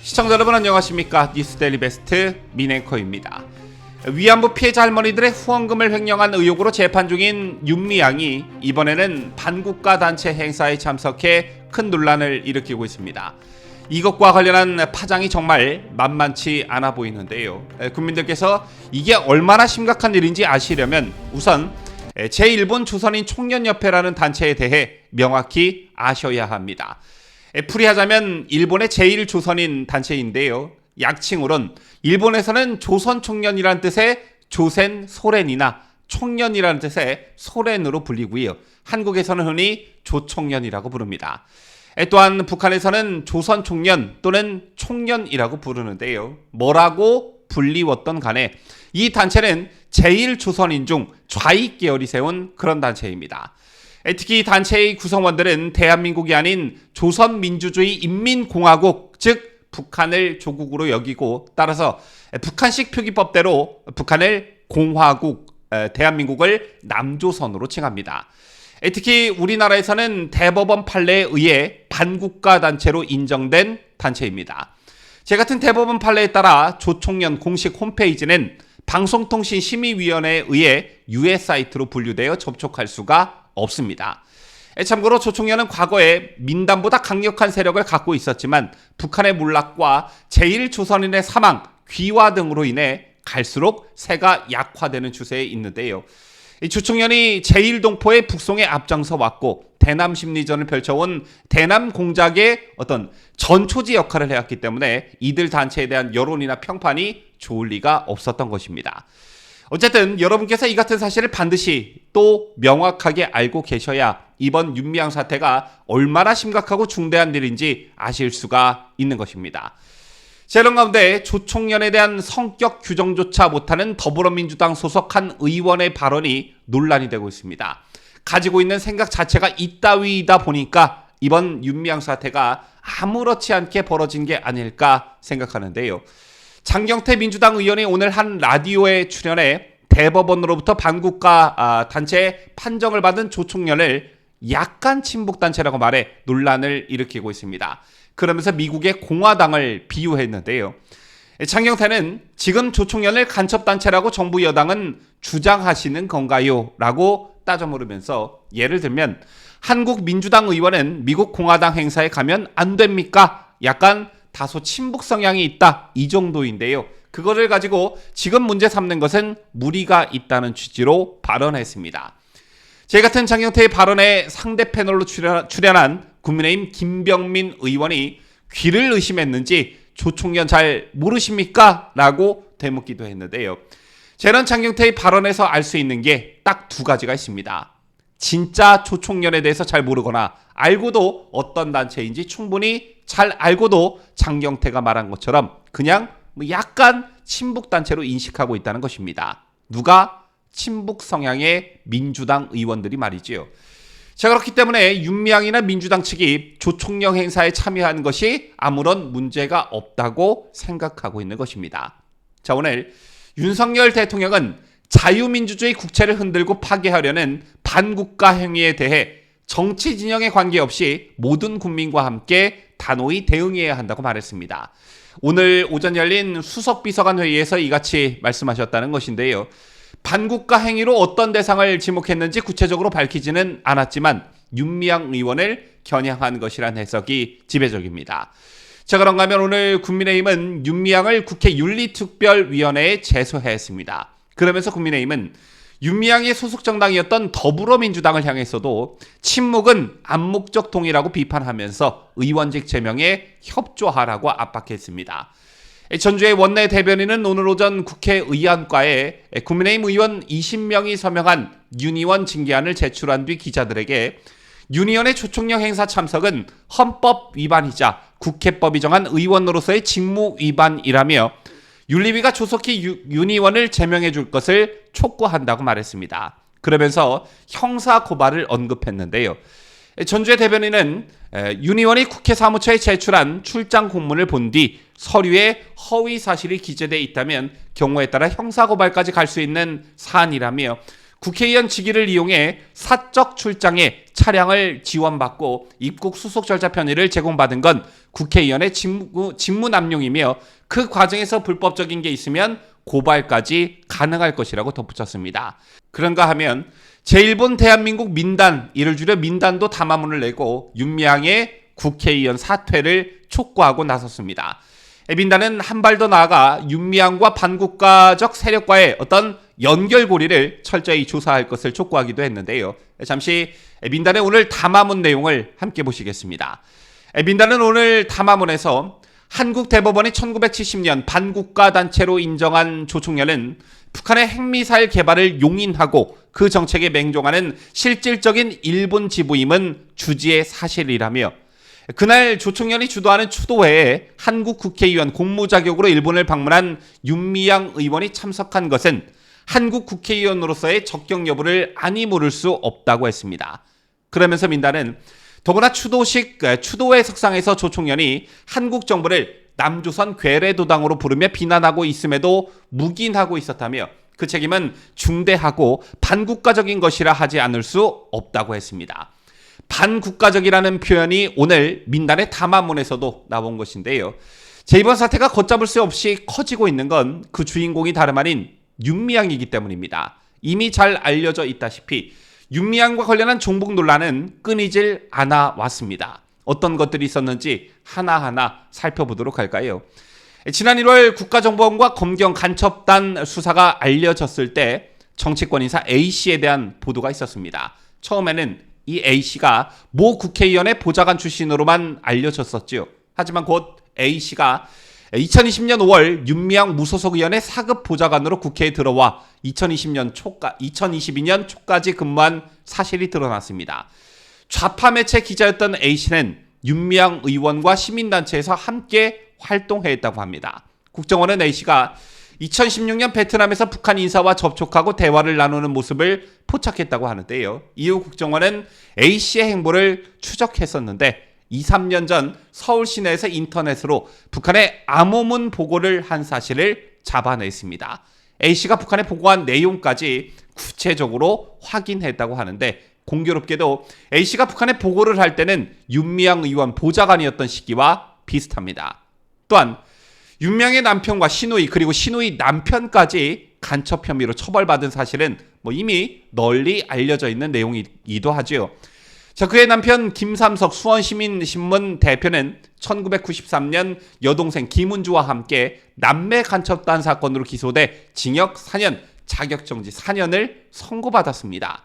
시청자 여러분 안녕하십니까? 뉴스데일리 베스트 민앵커입니다. 위안부 피해자 할머니들의 후원금을 횡령한 의혹으로 재판 중인 윤미향이 이번에는 반국가 단체 행사에 참석해 큰 논란을 일으키고 있습니다. 이것과 관련한 파장이 정말 만만치 않아 보이는데요. 국민들께서 이게 얼마나 심각한 일인지 아시려면 우선 제1본 조선인 총련협회라는 단체에 대해 명확히 아셔야 합니다. 풀이하자면 일본의 제1조선인 단체인데요. 약칭으론 일본에서는 조선총련이라는 뜻의 조센 소련이나 총련이라는 뜻의 소련으로 불리고요. 한국에서는 흔히 조총련이라고 부릅니다. 또한 북한에서는 조선총련 또는 총련이라고 부르는데요. 뭐라고 불리웠던 간에 이 단체는 제1조선인 중 좌익 계열이 세운 그런 단체입니다. 특히 이 단체의 구성원들은 대한민국이 아닌 조선민주주의 인민공화국, 즉 북한을 조국으로 여기고 따라서 북한식 표기법대로 북한을 공화국, 대한민국을 남조선으로 칭합니다. 특히 우리나라에서는 대법원 판례에 의해 반국가 단체로 인정된 단체입니다. 제 같은 대법원 판례에 따라 조총련 공식 홈페이지는 방송통신심의위원회에 의해 유해 사이트로 분류되어 접촉할 수가 없습니다. 참고로 조총련은 과거에 민단보다 강력한 세력을 갖고 있었지만 북한의 몰락과 제1조선인의 사망, 귀화 등으로 인해 갈수록 세가 약화되는 추세에 있는데요. 조총련이 제1동포의 북송에 앞장서 왔고 대남 심리전을 펼쳐온 대남 공작의 어떤 전초지 역할을 해왔기 때문에 이들 단체에 대한 여론이나 평판이 좋을 리가 없었던 것입니다. 어쨌든 여러분께서 이 같은 사실을 반드시 또 명확하게 알고 계셔야 이번 윤미향 사태가 얼마나 심각하고 중대한 일인지 아실 수가 있는 것입니다. 이런 가운데 조총련에 대한 성격 규정조차 못하는 더불어민주당 소속 한 의원의 발언이 논란이 되고 있습니다. 가지고 있는 생각 자체가 이따위이다 보니까 이번 윤미향 사태가 아무렇지 않게 벌어진 게 아닐까 생각하는데요. 장경태 민주당 의원이 오늘 한 라디오에 출연해 대법원으로부터 반국가 단체의 판정을 받은 조총련을 약간 친북단체라고 말해 논란을 일으키고 있습니다. 그러면서 미국의 공화당을 비유했는데요. 장경태는 지금 조총련을 간첩단체라고 정부 여당은 주장하시는 건가요? 라고 따져 물으면서 예를 들면 한국 민주당 의원은 미국 공화당 행사에 가면 안 됩니까? 약간 다소 친북 성향이 있다 이 정도인데요. 그거를 가지고 지금 문제 삼는 것은 무리가 있다는 취지로 발언했습니다. 제 같은 장경태의 발언에 상대 패널로 출연한 국민의힘 김병민 의원이 귀를 의심했는지 조총련 잘 모르십니까? 라고 되묻기도 했는데요. 저는 장경태의 발언에서 알 수 있는 게 딱 두 가지가 있습니다. 진짜 조총련에 대해서 잘 모르거나 알고도 어떤 단체인지 충분히 잘 알고도 장경태가 말한 것처럼 그냥 약간 친북단체로 인식하고 있다는 것입니다. 누가? 친북 성향의 민주당 의원들이 말이지요. 자, 그렇기 때문에 윤미향이나 민주당 측이 조총련 행사에 참여한 것이 아무런 문제가 없다고 생각하고 있는 것입니다. 자, 오늘 윤석열 대통령은 자유민주주의 국채를 흔들고 파괴하려는 반국가 행위에 대해 정치 진영에 관계없이 모든 국민과 함께 단호히 대응해야 한다고 말했습니다. 오늘 오전 열린 수석비서관 회의에서 이같이 말씀하셨다는 것인데요. 반국가 행위로 어떤 대상을 지목했는지 구체적으로 밝히지는 않았지만 윤미향 의원을 겨냥한 것이란 해석이 지배적입니다. 자, 그런가 하면 오늘 국민의힘은 윤미향을 국회 윤리특별위원회에 제소했습니다. 그러면서 국민의힘은 윤미향의 소속 정당이었던 더불어민주당을 향해서도 침묵은 암묵적 동의라고 비판하면서 의원직 제명에 협조하라고 압박했습니다. 전주의 원내 대변인은 오늘 오전 국회의안과에 국민의힘 의원 20명이 서명한 윤 의원 징계안을 제출한 뒤 기자들에게 윤 의원의 조총련 행사 참석은 헌법 위반이자 국회법이 정한 의원으로서의 직무 위반이라며 윤리위가 조속히 윤 의원을 제명해 줄 것을 촉구한다고 말했습니다. 그러면서 형사 고발을 언급했는데요. 전주의 대변인은 윤 의원이 국회 사무처에 제출한 출장 공문을 본 뒤 서류에 허위 사실이 기재돼 있다면 경우에 따라 형사 고발까지 갈 수 있는 사안이라며 국회의원 직위를 이용해 사적 출장에 차량을 지원받고 입국 수속 절차 편의를 제공받은 건 국회의원의 직무 남용이며 그 과정에서 불법적인 게 있으면 고발까지 가능할 것이라고 덧붙였습니다. 그런가 하면 제1본 대한민국 민단, 이를 줄여 민단도 담화문을 내고 윤미향의 국회의원 사퇴를 촉구하고 나섰습니다. 민단은 한 발 더 나아가 윤미향과 반국가적 세력과의 어떤 연결고리를 철저히 조사할 것을 촉구하기도 했는데요. 잠시 민단의 오늘 담화문 내용을 함께 보시겠습니다. 민단은 오늘 담화문에서 한국 대법원이 1970년 반국가 단체로 인정한 조총련은 북한의 핵미사일 개발을 용인하고 그 정책에 맹종하는 실질적인 일본 지부임은 주지의 사실이라며, 그날 조총련이 주도하는 추도회에 한국 국회의원 공무 자격으로 일본을 방문한 윤미향 의원이 참석한 것은 한국 국회의원으로서의 적격 여부를 아니 물을 수 없다고 했습니다. 그러면서 민단은 더구나 추도회 석상에서 조총련이 한국 정부를 남조선 괴뢰도당으로 부르며 비난하고 있음에도 묵인하고 있었다며 그 책임은 중대하고 반국가적인 것이라 하지 않을 수 없다고 했습니다. 반국가적이라는 표현이 오늘 민단의 담화문에서도 나온 것인데요. 이번 사태가 걷잡을 수 없이 커지고 있는 건 그 주인공이 다름 아닌 윤미향이기 때문입니다. 이미 잘 알려져 있다시피 윤미향과 관련한 종북 논란은 끊이질 않아 왔습니다. 어떤 것들이 있었는지 하나하나 살펴보도록 할까요? 지난 1월 국가정보원과 검경 간첩단 수사가 알려졌을 때 정치권 인사 A씨에 대한 보도가 있었습니다. 처음에는 이 A씨가 모 국회의원의 보좌관 출신으로만 알려졌었죠. 하지만 곧 A씨가 2020년 5월 윤미향 무소속 의원의 4급 보좌관으로 국회에 들어와 2022년 초까지 근무한 사실이 드러났습니다. 좌파 매체 기자였던 A씨는 윤미향 의원과 시민단체에서 함께 활동했다고 합니다. 국정원은 A씨가 2016년 베트남에서 북한 인사와 접촉하고 대화를 나누는 모습을 포착했다고 하는데요. 이후 국정원은 A씨의 행보를 추적했었는데 2, 3년 전 서울 시내에서 인터넷으로 북한에 암호문 보고를 한 사실을 잡아냈습니다. A씨가 북한에 보고한 내용까지 구체적으로 확인했다고 하는데, 공교롭게도 A씨가 북한에 보고를 할 때는 윤미향 의원 보좌관이었던 시기와 비슷합니다. 또한 윤미향의 남편과 시누이, 그리고 시누이 남편까지 간첩 혐의로 처벌받은 사실은 이미 널리 알려져 있는 내용이기도 하죠. 그의 남편 김삼석 수원시민신문 대표는 1993년 여동생 김은주와 함께 남매 간첩단 사건으로 기소돼 징역 4년, 자격정지 4년을 선고받았습니다.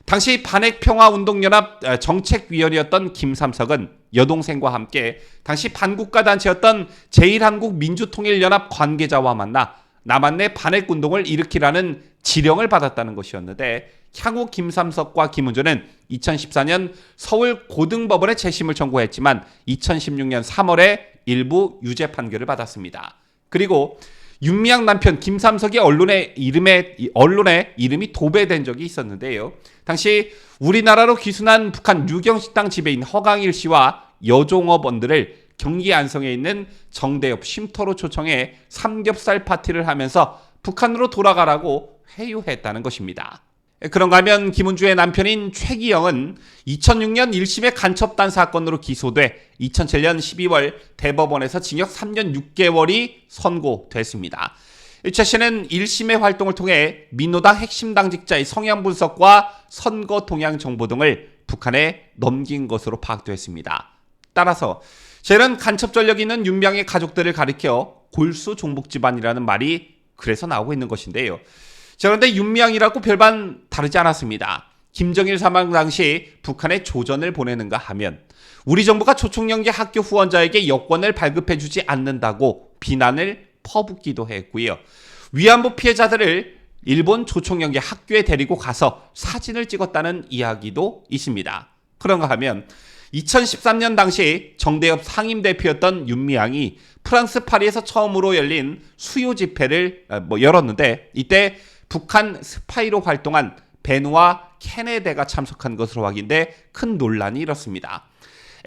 당시 반핵평화운동연합 정책위원이었던 김삼석은 여동생과 함께 당시 반국가 단체였던 제1한국민주통일연합 관계자와 만나 남한 내 반핵운동을 일으키라는 지령을 받았다는 것이었는데, 향후 김삼석과 김은주는 2014년 서울 고등법원에 재심을 청구했지만 2016년 3월에 일부 유죄 판결을 받았습니다. 그리고 윤미향 남편 김삼석의 언론에 이름이 도배된 적이 있었는데요. 당시 우리나라로 귀순한 북한 유경식당 지배인 허강일 씨와 여종업원들을 경기 안성에 있는 정대협 쉼터로 초청해 삼겹살 파티를 하면서 북한으로 돌아가라고 회유했다는 것입니다. 그런가 하면 김은주의 남편인 최기영은 2006년 1심의 간첩단 사건으로 기소돼 2007년 12월 대법원에서 징역 3년 6개월이 선고됐습니다. 최 씨는 1심의 활동을 통해 민노당 핵심 당직자의 성향 분석과 선거 동향 정보 등을 북한에 넘긴 것으로 파악됐습니다. 따라서 이런 간첩 전력이 있는 윤미향의 가족들을 가리켜 골수 종북 집안이라는 말이 그래서 나오고 있는 것인데요. 그런데 윤미향이라고 별반 다르지 않았습니다. 김정일 사망 당시 북한에 조전을 보내는가 하면 우리 정부가 조총련계 학교 후원자에게 여권을 발급해주지 않는다고 비난을 퍼붓기도 했고요. 위안부 피해자들을 일본 조총련계 학교에 데리고 가서 사진을 찍었다는 이야기도 있습니다. 그런가 하면 2013년 당시 정대협 상임대표였던 윤미향이 프랑스 파리에서 처음으로 열린 수요 집회를 열었는데, 이때 북한 스파이로 활동한 베누아 케네데가 참석한 것으로 확인돼 큰 논란이 일었습니다.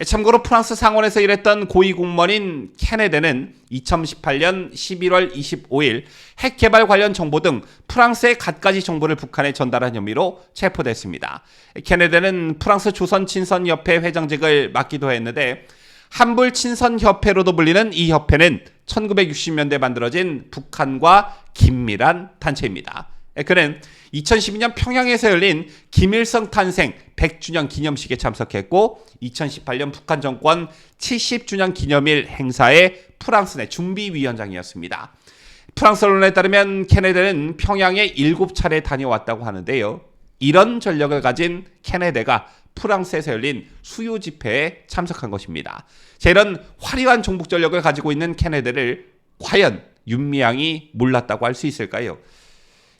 참고로 프랑스 상원에서 일했던 고위 공무원인 케네데는 2018년 11월 25일 핵 개발 관련 정보 등 프랑스의 갖가지 정보를 북한에 전달한 혐의로 체포됐습니다. 케네데는 프랑스 조선친선협회 회장직을 맡기도 했는데 한불친선협회로도 불리는 이 협회는 1960년대 만들어진 북한과 긴밀한 단체입니다. 그는 2012년 평양에서 열린 김일성 탄생 100주년 기념식에 참석했고 2018년 북한 정권 70주년 기념일 행사의 프랑스 내 준비위원장이었습니다. 프랑스 언론에 따르면 케네데는 평양에 7차례 다녀왔다고 하는데요. 이런 전력을 가진 케네데가 프랑스에서 열린 수요 집회에 참석한 것입니다. 이런 화려한 정복 전력을 가지고 있는 케네데를 과연 윤미향이 몰랐다고 할 수 있을까요?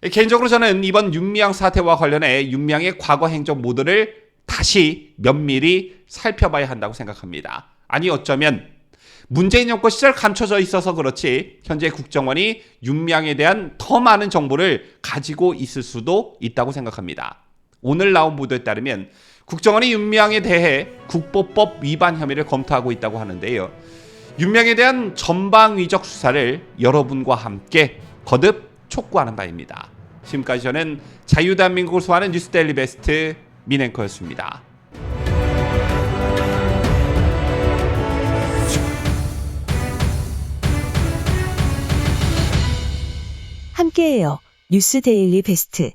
개인적으로 저는 이번 윤미향 사태와 관련해 윤미향의 과거 행적 모두를 다시 면밀히 살펴봐야 한다고 생각합니다. 아니 어쩌면 문재인 정권 시절 감춰져 있어서 그렇지 현재 국정원이 윤미향에 대한 더 많은 정보를 가지고 있을 수도 있다고 생각합니다. 오늘 나온 보도에 따르면 국정원이 윤미향에 대해 국보법 위반 혐의를 검토하고 있다고 하는데요. 윤미향에 대한 전방위적 수사를 여러분과 함께 거듭 촉구하는 바입니다. 지금까지 저는 자유대한민국을 소화하는 뉴스데일리 베스트 민앵커였습니다. 함께해요. 뉴스데일리 베스트.